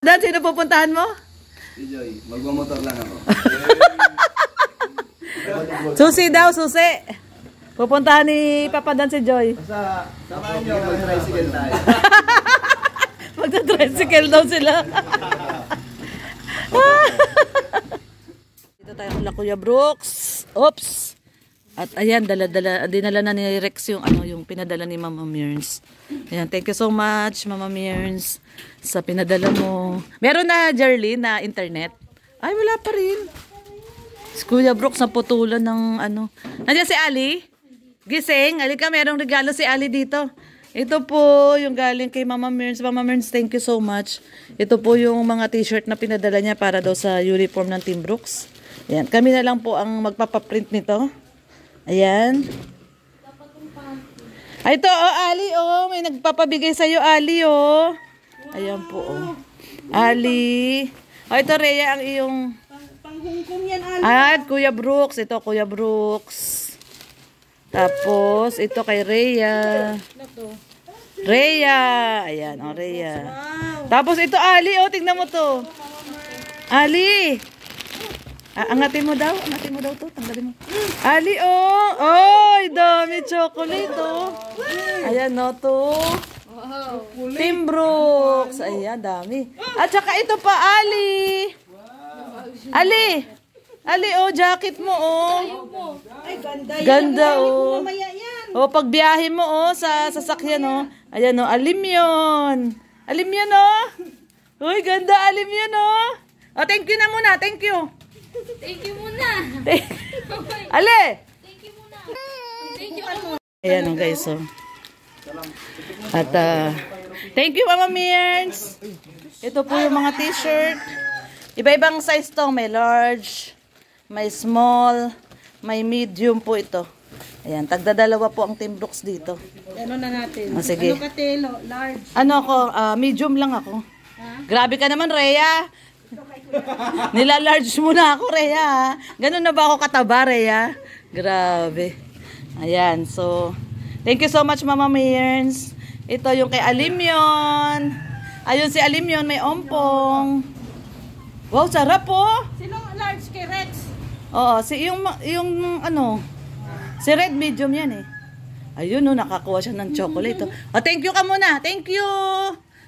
Dan, sino pupuntahan mo? Si Joy, magmamotor lang ako. Susi daw, susi. Pupuntahan ni Papa Dan si Joy. Basta, samahan nyo, mag-tricycle tayo. Magta-tricycle daw sila. Dito tayo kula Kuya Brooks. Oops. At ayan, dinala na ni Rex yung yung pinadala ni Mama Mearns. Ayan, thank you so much Mama Mearns sa pinadala mo. Meron na Jerlyn na internet? Ay, wala pa rin. Si Kuya Brooks na putulan ng Nandiyan si Ali? Gising, alika, merong regalo si Ali dito. Ito po yung galing kay Mama Mearns. Mama Mearns, thank you so much. Ito po yung mga t-shirt na pinadala niya para daw sa uniform ng Team Brooks. Ayan, kami na lang po ang magpapaprint nito. Ayan. Ay, ito, Ali, may nagpapabigay sa'yo, Ali, Ayan po, Ali. Ito, Rhea, ang iyong... Panghungkong yan, Ali. At, Kuya Brooks. Ito, Kuya Brooks. Tapos, ito kay Rhea. Rhea. Ayan, Rhea. Tapos, ito, Ali, tingnan mo to. Ali. Angatin mo daw to. Tanggalin mo. Ali, Ay, dami chocolate, Ayan, to. Wow. Team Brooks. Ayan, dami. At saka ito pa, Ali. Ali. Ali, jacket mo, Ay, ganda yan. Ganda, Mamaya yan. pag biyahe mo, sa sasakyan, Ayan, alim yun. Alim yun, Uy, ganda, alim yun, thank you na muna, thank you. Thank you muna. Ale! Thank you muna. Thank you muna. Ayan, guys, At, thank you, Mama Mearns. Ito po yung mga t-shirt. Iba-ibang size to. May large, may small, may medium po ito. Ayan, tagdadalawa po ang Team Brooks dito. Ano na natin? Sige. Ano ka, Telo? Large. Medium lang ako. Grabe ka naman, Rhea. Nila-large muna ako, Rhea. Ganun na ba ako kataba, Rhea? Grabe. Ayan, so, thank you so much, Mama Mearns. Ito yung kay Alimyon. Ayun si Alimyon, may ompong. Wow, sarap po. Sinong large kay Rex? Oo, si Red medium yan Ayun, nakakuha siya ng chocolate. Thank you ka muna. Thank you.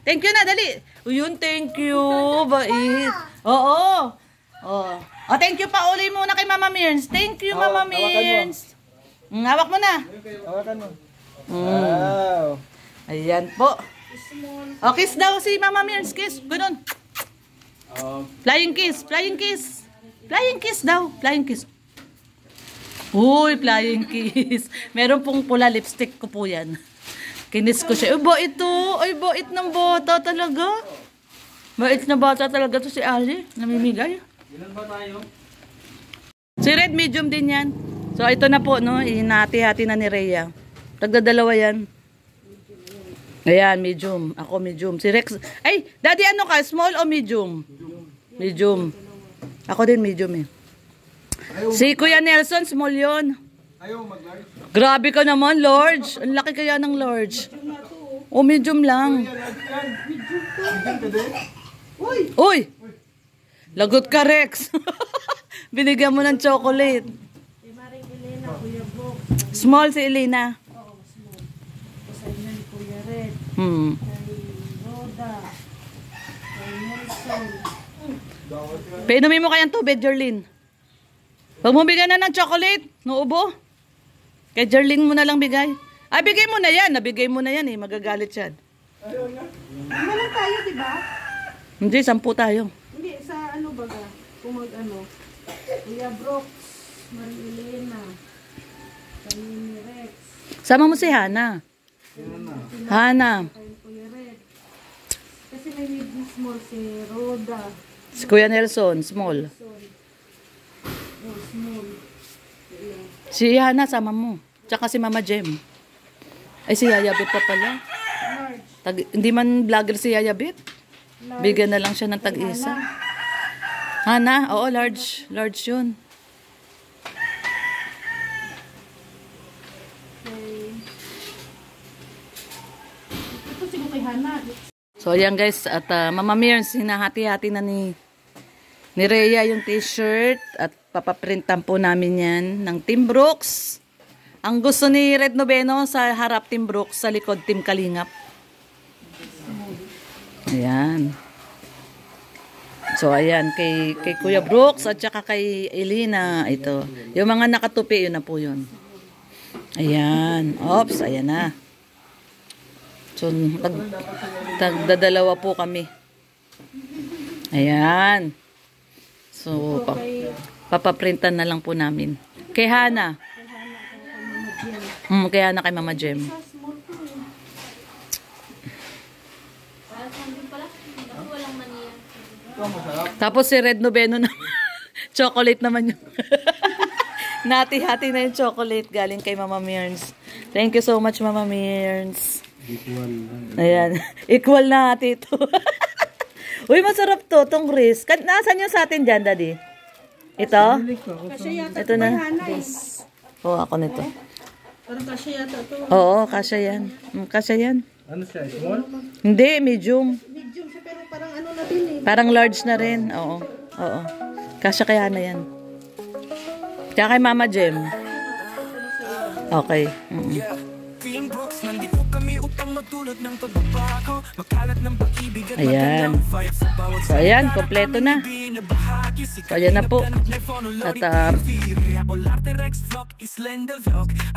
Thank you na, dali. Uyun, thank you. Bait. Oo. Thank you pa uli muna kay Mama Mearns. Thank you, Mama Mearns. Hawak mo na. Hawakan mo. Wow. Ayan po. Kiss daw si Mama Mearns. Kiss. Ganun. Flying kiss. Flying kiss. Flying kiss daw. Flying kiss. Uy, flying kiss. Meron pong pula lipstick ko po yan. Kinis ko siya. Bait to. Ay, bait ng bata talaga. Bait na bata talaga to si Ali. Namimigay. Ilan ba tayo? Si Red medium din yan. So, ito na po, hinati-hati na ni Rhea. Tagdadalawa yan. Ayan, medium. Ako medium. Si Rex. Ay, Daddy, ano ka? Small o medium? Medium. Ako din medium Si Kuya Nelson, small yun. Ayaw mag-large. Grabe ka naman, large. Ang laki kaya ng large. Medium lang. Uy! Lagot ka, Rex. Binigyan mo ng chocolate. Small si Elena. Painumin mo kayang tubig, Jerlyn. Huwag mo bigyan na ng chocolate. Nuubo. Kay Jerlyn mo na lang bigay. Bigay mo na yan. Nabigay mo na yan Magagalit yan. Ano lang tayo, di ba? Hindi, 10 tayo. Hindi, sa baga? Kung Kuya Brooks, Marilena, Kanini Rex. Sama mo si Hana. Hana. Kuya Red. Kasi may medium small si Roda. Si Kuya Nelson, small. Small. Si Hana, sama mo. Tsaka si Mama Jem. Ay, si Yayabit pa pala. Hindi man vlogger si Yayabit. Bigyan na lang siya ng tag-isa. Hana? Oo, large. Large yun. Ito siguro kay Hana. So, So, ayan guys. At Mama Mearns, hinahati-hati na ni Rhea yung t-shirt. At papaprintan po namin yan ng Team Brooks. Ang gusto ni Red Noveno sa harap Team Brooks, sa likod Team Kalingap. Ayan. So, ayan, kay Kuya Brooks at saka kay Elena, ito. Yung mga nakatupi, yun na po yun. Ayan. Oops, ayan na. So, tagdadalawa po kami. Ayan. So, papaprintan na lang po namin. Kay Hana. Kay Hana, kay Mama Jem. Tapos si Red Noveno naman. Chocolate naman yun. Nati-hati na yung chocolate galing kay Mama Mearns. Thank you so much, Mama Mearns. Ayan. Equal na ate ito. Uy, masarap to, tong Riz. Nasaan yung sa atin dyan, Daddy? Ito? Ito na. Oo, ako nito. Parang kasya yata ito. Oo, kasya yan. Kasya yan. Ano siya? Small? Hindi, medium. Medium siya pero parang ano na din eh. Parang large na rin. Oo. Oo. Kasya kaya na yan. Kaya kay Mama Jem. Okay. Ayan. So, ayan. Kompleto na. So, ayan na po. At,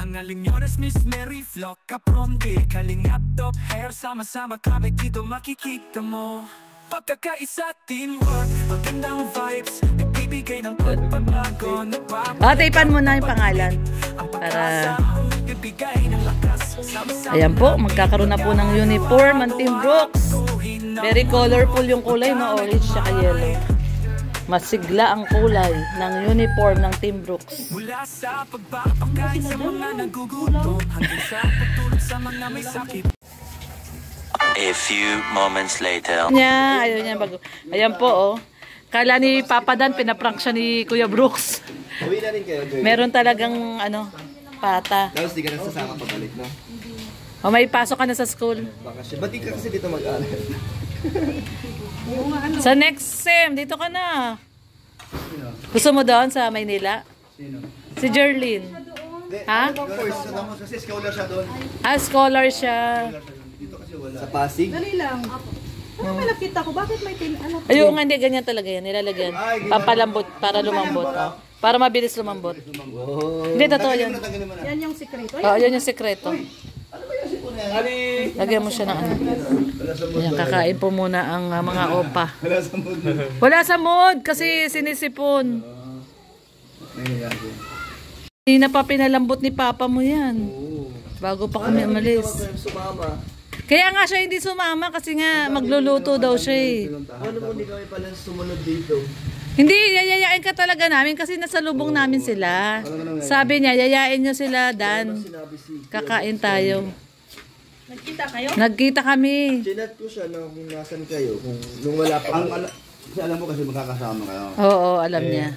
ang alinyones Miss Mary Flock Kapronde, kalingap top hair, sama-sama kami dito makikita mo. Pagkakaisa teamwork, magandang vibes, nagbibigay ng pagbabago. taipan mo na yung pangalan. Para, ayan po, magkakaroon na po ng uniform ang Team Brooks. Very colorful yung kulay, no? Orange siya yellow. Masigla ang kulay ng uniform ng Team Brooks. Mula sa pagpapakain sa mga nagugutom hanggang sa pagtulog sa mga may sakit. A few moments later. Ayun niya bago. Ayan po, oh. Kala ni Papa Dan, pinaprank siya ni Kuya Brooks. Uwi na rin kayo, Joy. Meron talagang, pata. Tapos di ka na sasama pabalik, no? O, may pasok ka na sa school. Bakasyon. Ba't di ka kasi dito mag-aral? Sa next sem, dito ka na. Gusto mo doon sa Maynila? Sino? Si Jerlyn. Ha? First, kasi scholar siya doon. Scholar siya. Dito kasi wala. Sa Pasig? Dali lang. Ano may nakita ko? Bakit may Ayun nga, hindi ganyan talaga yan. Nilalagyan. Pampalambot, para lumambot. Oh. Para mabilis lumambot. Oh. Hindi, totoo yan. Yan yung sikreto. Oo, yan yung sekreto. Lagyan mo siya ng ano. Ayan, kakain po muna ang mga opa. Wala sa mood. Wala sa mood kasi sinisipon. Hindi na pa pinalambot ni Papa mo yan. Bago pa kami umalis. Sumama. Kaya nga siya hindi sumama kasi nga magluluto daw siya eh. Ano kung di kami pala sumunod dito? Hindi, yayayain ka talaga namin kasi nasa lubong namin sila. Sabi niya, yayain nyo sila, Dan. Kakain tayo. Nagkita kayo? Nagkita kami. Chinat ko siya na kung nasan kayo. Kung nung wala pa. Kasi alam mo kasi magkakasama kayo. Oo, alam niya.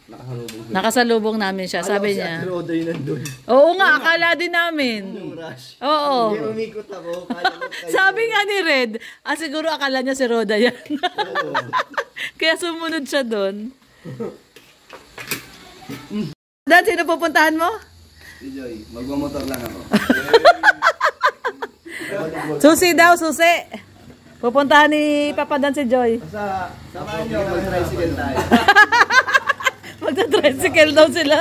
Nakasalubong sila. Nakasalubong namin siya, sabi niya. Roda yun nandun. Oo nga, akala din namin. Yung rush. Oo. Hindi umikot ako. Kala mo kayo. Sabi nga ni Red, siguro akala niya si Roda yan. Kaya sumunod siya doon. Dan, sino pupuntahan mo? Si Joy, magmamotor lang ako. Susi daw, susi. Pupuntahan ni Papa Dan si Joy. Samahan nyo, mag-tricycle tayo. Magta-tricycle daw sila.